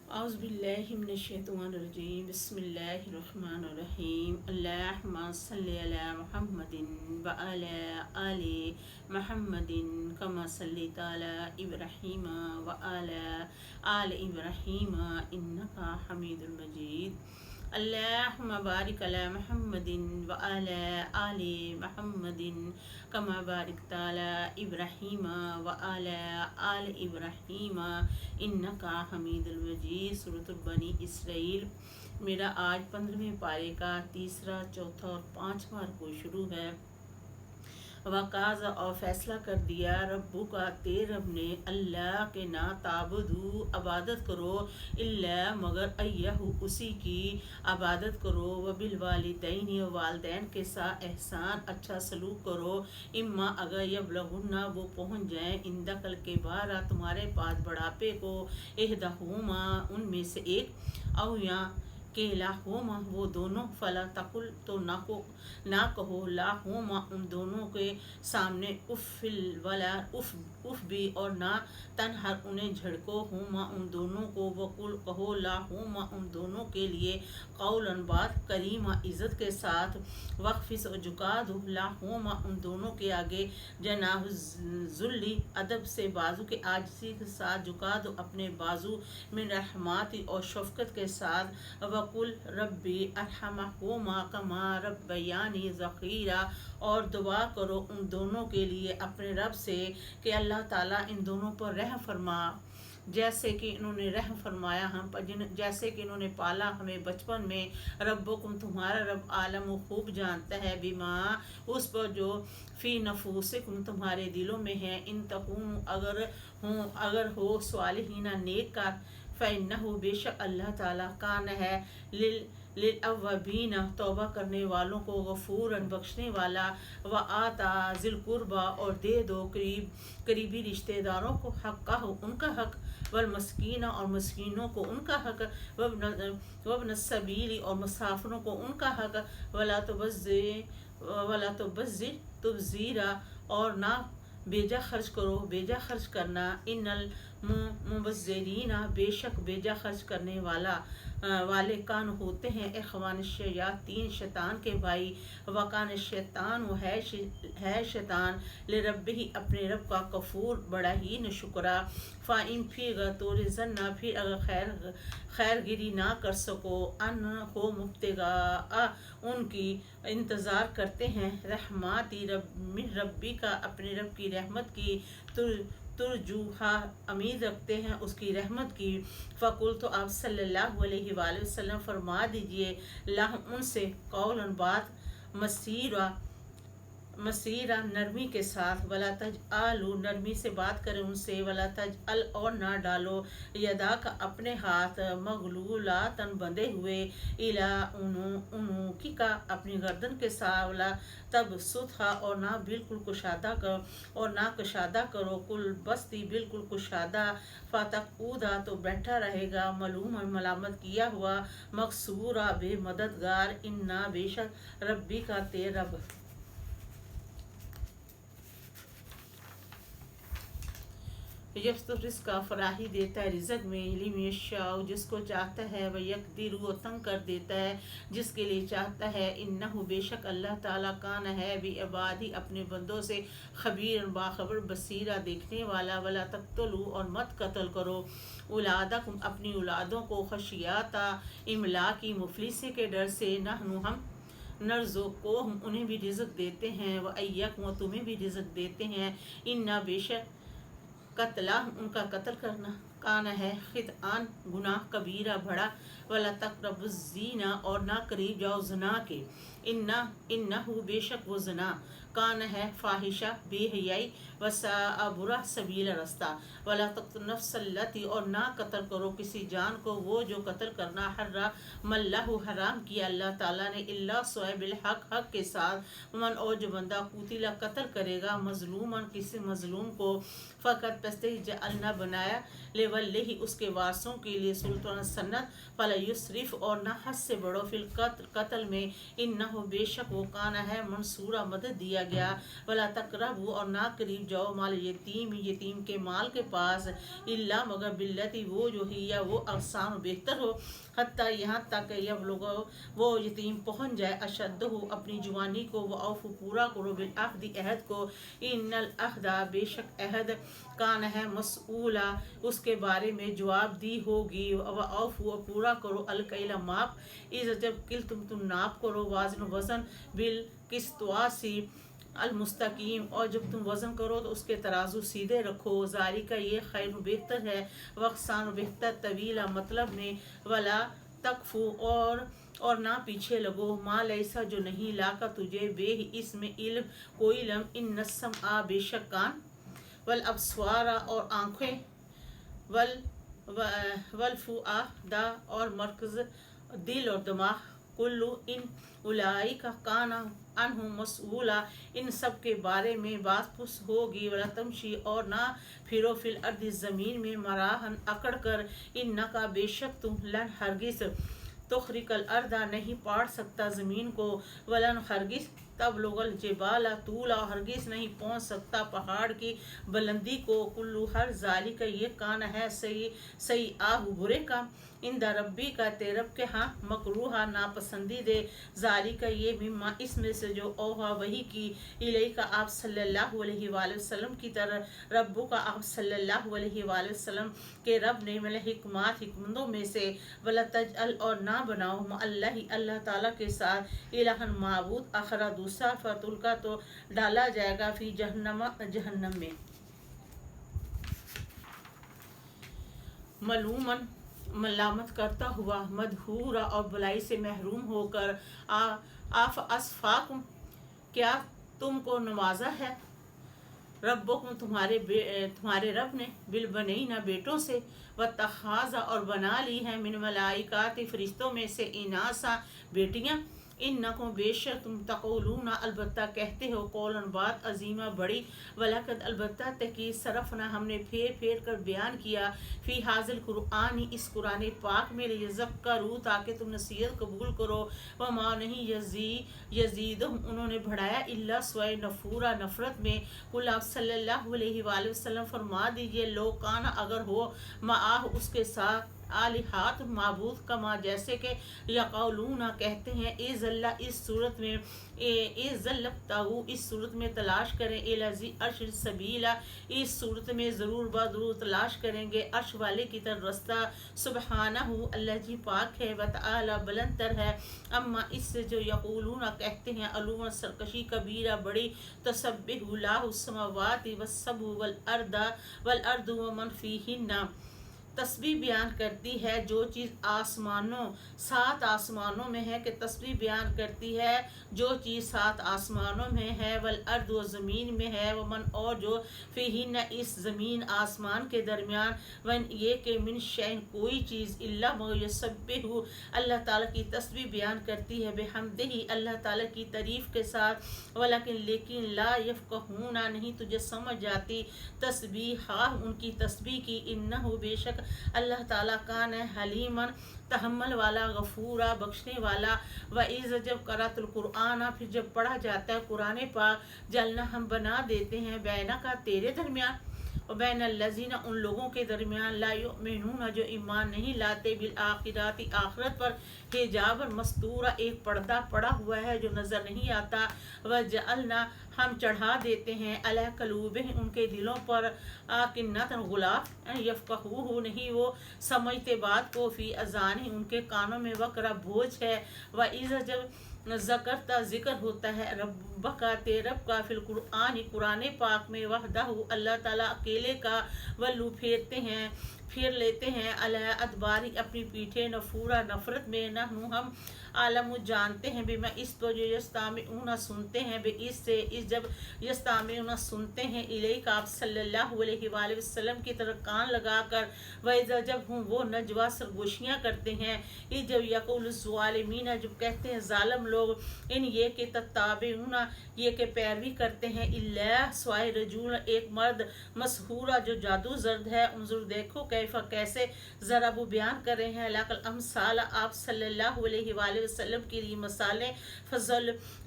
اعوذ باللہ من الشیطان الرجیم بسم اللہ الرحمن الرحیم اللہم صلی علی محمد وعلی آل محمد کما صلیت علی ابراہیم وعلی آل ابراہیم انکا حمید المجید اللہم بارک علی محمد وعلی آل محمد کما بارکت علی ابراہیم وعلی آل ابراہیم انکا حمید المجید۔ سورۃ بنی اسرائیل۔ میرا آج 15ویں پارے کا تیسرا، چوتھا اور پانچواں رکوع شروع ہے۔ وقاض اور فیصلہ کر دیا ربو کا تیرے رب نے اللہ کے نہ تعبدو عبادت کرو اللہ مگر ایہ اسی کی عبادت کرو وبالوالدین والدین کے ساتھ احسان اچھا سلوک کرو اما اگر یبلغن وہ پہنچ جائیں عندک الکبار تمہارے پاس بڑھاپے کو احدہما ان میں سے ایک او یا کہ لاہما وہ دونوں فلا تقل تو نہ کہو لاہما ان دونوں کے سامنے اف ولا اف بھی اور نہ تنہر انہیں جھڑکو ہما ان دونوں کو وقل کہو لاہما ان دونوں کے لیے قولا بات کریمہ عزت کے ساتھ وقفس و جھکا دو لاہما ان دونوں کے آگے جناح ذلی ادب سے بازو کے عاجزی کے ساتھ جھکا دو اپنے بازو من رحمات اور شفقت کے ساتھ وقل ربی ارحمہما کما ربیانی صغیرا اور دعا کرو ان دونوں کے لیے اپنے رب سے کہ اللہ تعالیٰ ان دونوں پر رحم فرما جیسے کہ انہوں نے رحم فرمایا ہم پر جیسے کہ انہوں نے پالا ہمیں بچپن میں ربکم تمہارا رب عالم و خوب جانتا ہے بما اس پر جو فی نفوسکم تمہارے دلوں میں ہے ان تکون اگر ہو صالحین نیک کار فَإِنَّهُ بے شک اللہ تعالیٰ کان ہے للأوابین توبہ کرنے والوں کو غفوراً بخشنے والا وآتا ذی القربى اور دے دو قریبی رشتہ داروں کو حقہ ان کا حق والمسکین اور مسکینوں کو ان کا حق وابن السبیل اور مسافروں کو ان کا حق ولا تبذر تبذیرا اور نہ بیجا خرچ کرو بیجا خرچ کرنا ان المبذرین بے شک بیجا خرچ کرنے والے کان ہوتے ہیں اخوان الشیاطین شیطان کے بھائی وکان الشیطان و ہے شیطان لربہ اپنے رب کا کفور بڑا ہی نشکرا فائم پھر توڑ زنا پھر اگر خیر گیری نہ کر سکو ان ہو مبتغاء ان کی انتظار کرتے ہیں رحماتی ربی کا اپنے رب کی رحمت کی ترجوہا امید رکھتے ہیں اس کی رحمت کی فقل تو آپ صلی اللہ علیہ وآلہ وسلم فرما دیجئے لہم ان سے قولا بات مسیرہ نرمی کے ساتھ ولا تجعلوا نرمی سے بات کرے ان سے ولا تجعل اور نہ ڈالو یدا کا اپنے ہاتھ مغلولاتن بندھے ہوئے الا انوکی کا اپنی گردن کے ساتھ ولا تب سطحا اور نہ بالکل کشادہ کرو اور نہ کشادہ کرو کل بستی بالکل کشادہ فتقعودا تو بیٹھا رہے گا ملوما ملامت کیا ہوا مقصورا بے مددگار انا بے شک ربی کا تیرا رب یبسط الرزق کا فراہی دیتا ہے رزق میں لمن یشاء جس کو چاہتا ہے وہ یقدر وہ تنگ کر دیتا ہے جس کے لیے چاہتا ہے انہ بے شک اللہ تعالیٰ کان ہے بعبادی اپنے بندوں سے خبیر باخبر بصیرہ دیکھنے والا ولا تقتلوا اور مت قتل کرو اولادکم اپنی اولادوں کو خشیاتا املاکی مفلسی کے ڈر سے نحن ہم نرزقو ہم انہیں بھی رزق دیتے ہیں وایاکم و تمہیں بھی رزق دیتے ہیں انا بے شک قتلہ ان کا قتل کرنا کانا ہے خطآن گناہ کبیرہ بڑا ولا تقربوا الزنا اور نہ قریب جاؤ زنا کے انہو بے شک وہ زنا کان ہے فاحشہ بے حیائی وساء برا سبیل رستہ ولا تقتلوا النفس التی اور نہ قتل کرو کسی جان کو وہ جو قتل کرنا حرم اللہ حرام کیا اللہ تعالیٰ نے اللہ سوائے بالحق حق کے ساتھ من اور جو بندہ قتل قتل کرے گا مظلوماً کسی مظلوم کو فقط پستے جعلنا بنایا لولہ اس کے وارثوں کے لیے سلطان سنت فلا یسرف اور نہ حد سے بڑھو فی القتل قتل میں انہ بے شک وہ کانا ہے منصورہ مدد دیا गया। वला तकरबू और ना करीब जाओ माल यतीम यतीम के माल के पास इल्ला मगर बिल्लती वो जो ही या वो आसान बेहतर हो हत्ता यहाँ तक जब लोग वो यतीम पहुँच जाए अशद हो अपनी जुबानी को वो औफ पूरा करो बिल अहदी अहद को इन्नल अहदा बेशक अहद कान है मसूला उसके बारे में जवाब दी होगी व औफ पूरा करो अलकैला माप इस जब किल तुम नाप करो वाजन वजन बिल किस्तवासी अलमुस्तकीम और जब तुम वज़न करो तो उसके तराजू सीधे रखो जारी का ये खैर बेहतर है वक्सान बेहतर तवीला मतलब ने वला तकफू और ना पीछे लगो माल ऐसा जो नहीं लाका तुझे बे इसमें इल्म कोई लम इन नस्म आ बेशक कान वल अबस्वारा और आँखें वल फुआदा और मरकज़ दिल और दिमाग कुल्लु इन उलाई का काना अनहु मसूला इन सब के बारे में बात पुस होगी वला तमशी और ना फिरो फिल अर्द ज़मीन में मराहन अकड़ कर इन न का बेशक तुम लन हरगिस तुखरिकल अर्दा नहीं पाड़ सकता ज़मीन को वलन हरगिस तब लोगल जबाला तूला हरगिज नहीं पहुंच सकता पहाड़ की बुलंदी को कुल्लू हर जाली का ये कान है सही सही आहू बुरे का इन रब्बी का तेरब के हाँ मकरूहा नापसंदीदे जाली का ये मिम्मा इसमें से जो ओहा वही की इलई का आप सल्लल्लाहु अलैहि वसल्लम की तरह रब्बू का आप सल्लल्लाहु अलैहि वसल्लम के रब ने मतलब हिकमात हिकमतों में से वला तजअल और ना बनाओ अल्लाह अल्लाह ताला के साथ इलाहन माबूद आखरा दूसरा फतुल का तो डाला जाएगा फी जहन्नम में मलूमन मलामत करता हुआ मदहूरा और बुलाई से महरूम होकर आफ असफाकुम क्या तुमको नवाजा है रब्बुकुम तुम्हारे रब ने बिल बनई ना बेटों से व तखाजा और बना ली है मिन मलाइकाति फरिश्तों में से इनासा बेटियां इन नको बेशक तुम तक़ूलूना अलबत्ता कहते हो कौलन बात अजीमा बड़ी वलकद अलबत्ता तकी सरफना हमने फेर फेर कर बयान किया फ़ी हाज़िल कुरआनी इस कुरान पाक में यज़क्करू ताकि तुम नसीहत कबूल करो व मा नहीं यजीद उन्होंने बढ़ाया इल्ला स्वय नफूरा नफ़रत में कुल आप सल्लल्लाहु अलैहि वसल्लम फरमा दीजिए लो काना अगर हो माह उसके साथ आलिहात माबूद कमा जैसे कि यक़ौलूना कहते हैं इज़ल्ला इस सूरत में इज़ल्लब्ताहु इस सूरत में तलाश करें इलाजी अर्श सबीला इस सूरत में ज़रूर बज़रूर तलाश करेंगे अर्श वाले की तरफ रास्ता सुबहानहु अल्लाह जी पाक है व तआला बुलंदतर है अम्मा इससे जो यक़ूलूना कहते हैं अलून सरकशी कबीरा बड़ी तसब्बिहु लाहु समावाति वस्सबु वल अर्दु व मन फीहिन्ना तस्बीह बयान करती है जो चीज़ आसमानों सात आसमानों में है कि तस्बीह बयान करती है जो चीज़ सात आसमानों में है वल अर्द व ज़मीन में है व मन और जो फ़ीहिन इस ज़मीन आसमान के दरमियान वन ये कि मिन शैन कोई चीज़ इल्ला युसब्बिहु अल्लाह ताला की तस्बीह बयान करती है बेहमदिही अल्लाह ताला की तारीफ़ के साथ वलकिन लेकिन ला यफ़क़हूना नहीं तुझे समझ जाती तस्बीह उनकी तस्बीह की इन्नहु बेशक अल्लाह ताला कान है हलीमन तहम्मल वाला गफूरा बख्शने वाला व इज़ जब करातुल कुरआन फिर जब पढ़ा जाता है कुरान पाक जलना हम बना देते हैं बैना का तेरे दरमियान और बैन लजीना उन लोगों के दरमियान ला युमिनूना जो ईमान नहीं लाते बिल आखिराती आखिरत पर हिजाब मस्तूरा एक पर्दा पड़ा हुआ है जो नज़र नहीं आता व जअलना हम चढ़ा देते हैं अला कलूबिहिम उनके दिलों पर किन्नतन गुलाफ यफ़क़हूहु नहीं वो समझते बात को फ़ी अज़ानी उनके कानों में वक़रा बोझ है व इज़ जब ज़करता ज़िक्र होता है रब्बा का तेरब का फिल कुरान पाक में वहदहु अल्लाह ताला अकेले का वल्लू फेर लेते हैं अला अदबारी अपनी पीठे नफूरा नफ़रत में नहनु हम आलम जानते हैं बेमा इस तो जो यस्तामिऊना सुनते हैं बे इससे इस जब यस्तामिऊना सुनते हैं इलैका आप सल्लल्लाहु अलैहि वसल्लम की तरफ कान लगाकर वह जब हूँ वो नजवा सरगोशियाँ करते हैं इस जब यक़ुल ज़ालिमीना जब कहते हैं ज़ालिम लोग इन ये के तत्ताबिऊना ये के पैरवी करते हैं इल्ला स्वाय रजूल एक मर्द मशहूरा जो जादू जर्द है उनजुर देखो कैफ़ा कैसे ज़रा वो बयान कर रहे हैं लाकल अमसाल आप सल्लल्लाहु अलैहि वसल्लम की ये मसालें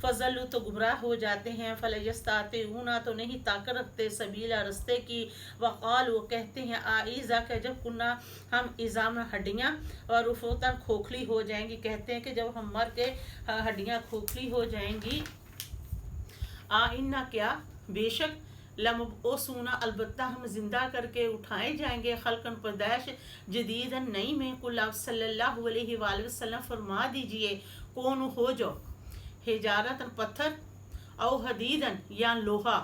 फजल तो गुमराह हो जाते हैं फलयस्ताते ऊना तो नहीं ताकत रखते सबीला रस्ते की वक़ाल वो कहते हैं आइज़ा के जब कुन्ना हम इज़ाम हड्डियाँ और रुफोतन खोखली हो जाएंगी कहते हैं कि जब हम मर के हड्डियाँ खोखली हो जाएंगी इन्ना क्या बेशक लमबओसूना अलबत्ता हम जिंदा करके उठाए जाएंगे खल्कन पैदाइश जदीदन नई में कुल आप सल्लल्लाहु अलैहि वसल्लम फरमा दीजिए कौन हो जो हिजारतन पत्थर औ हदीदन या लोहा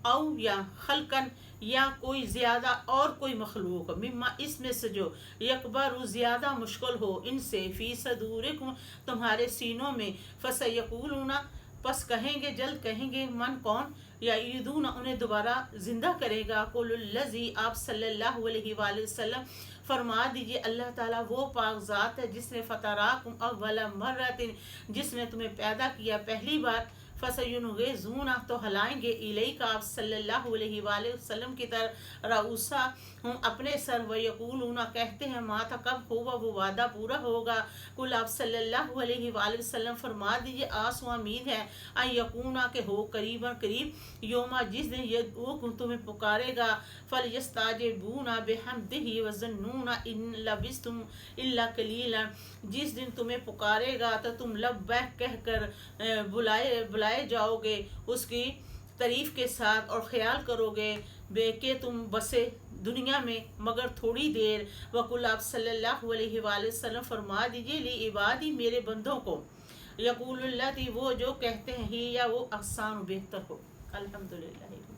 औ या खल्कन या कोई ज़्यादा और कोई मखलूक मिम्मा इसमें से जो यकबर ज़्यादा मुश्किल हो इनसे फ़ी सदूरिकुम तुम्हारे सीनों में फसयक़ूलूना बस कहेंगे जल्द कहेंगे मन कौन या ईदून उन्हें दोबारा ज़िंदा करेगा कुल्लज़ी आप सल्लल्लाहु अलैहि वसल्लम फरमा दीजिए अल्लाह ताला वो पाक ज़ात है जिसने फ़तराकुम अव्वला मर्रतिन जिसने तुम्हें पैदा किया पहली बार फसयुनग़िज़ूना तो हलाएंगे इलैका आप सल्लल्लाहु अलैहि वसल्लम की तरह रऊसा हम अपने सर व यक़ूलूना कहते हैं माता कब होगा वो वादा पूरा होगा कुल आप सल्लल्लाहु अलैहि वसल्लम फरमा दीजिए आस व उम्मीद है अन यकूना के हो करीबन करीब योमा जिस दिन यदऊकुम तुम्हें पुकारेगा फल यस्ताजिबूना बिहम्दिही व ज़न्नूना इन लबिस्तुम इल्ला कलीला जिस दिन तुम्हें पुकारेगा तो तुम लब्बैक कहकर बुलाए जाओगे उसकी तारीफ़ के साथ और ख्याल करोगे बेके तुम बसे दुनिया में मगर थोड़ी देर वकुल आप सल्लल्लाहु अलैहि वसल्लम फरमा दीजिए ली इबादी मेरे बंदों को यक़ूलुल्लती वो जो कहते हैं ही या वो आसान बेहतर हो। अल्हम्दुलिल्लाह।